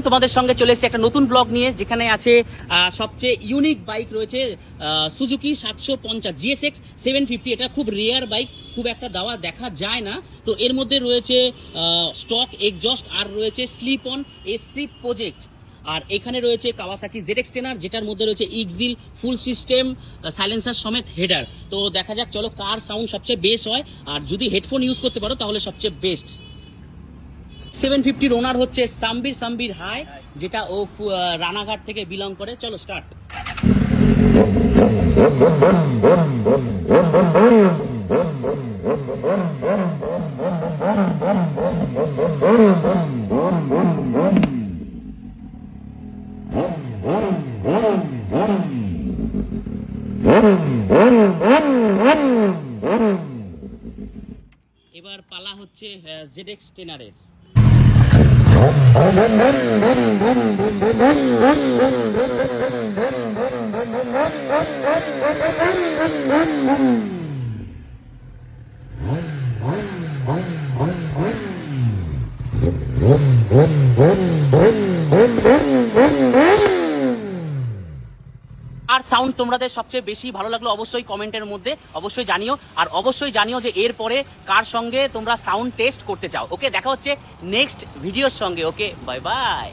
তোমাদের সঙ্গে চলে এসেছে একটা নতুন ব্লগ নিয়ে, যেখানে আছে সবচেয়ে ইউনিক বাইক রয়েছে সুজুকি 750 GSX 750। এটা খুব রেয়ার বাইক, খুব একটা দাওয়া দেখা যায় না। তো এর মধ্যে রয়েছে স্টক এক্সজস্ট, আর রয়েছে স্লিপ অন এসসি প্রজেক্ট, আর এখানে রয়েছে কাওয়াসাকি ZX টেনার, যেটার মধ্যে রয়েছে ইক্সিল ফুল সিস্টেম সাইলেন্সার সমেত হেডার। তো দেখা যাক চলো কার সাউন্ড সবচেয়ে বেস্ট হয়, আর যদি হেডফোন ইউজ করতে পারো তাহলে সবচেয়ে বেস্ট। 750 ওনার হচ্ছে সাম্বির হাই, যেটা ও রানাঘাট থেকে বিলং করে। চলো স্টার্ট। এবার পালা হচ্ছে ZX টেনারের। আর সাউন্ড তোমাদের সবচেয়ে বেশি ভালো লাগলো অবশ্যই কমেন্টের মধ্যে অবশ্যই জানিও, আর অবশ্যই জানিও যে এরপরে কার সঙ্গে তোমরা সাউন্ড টেস্ট করতে চাও। ওকে, দেখা হচ্ছে নেক্সট ভিডিওর সঙ্গে। ওকে, বাই বাই।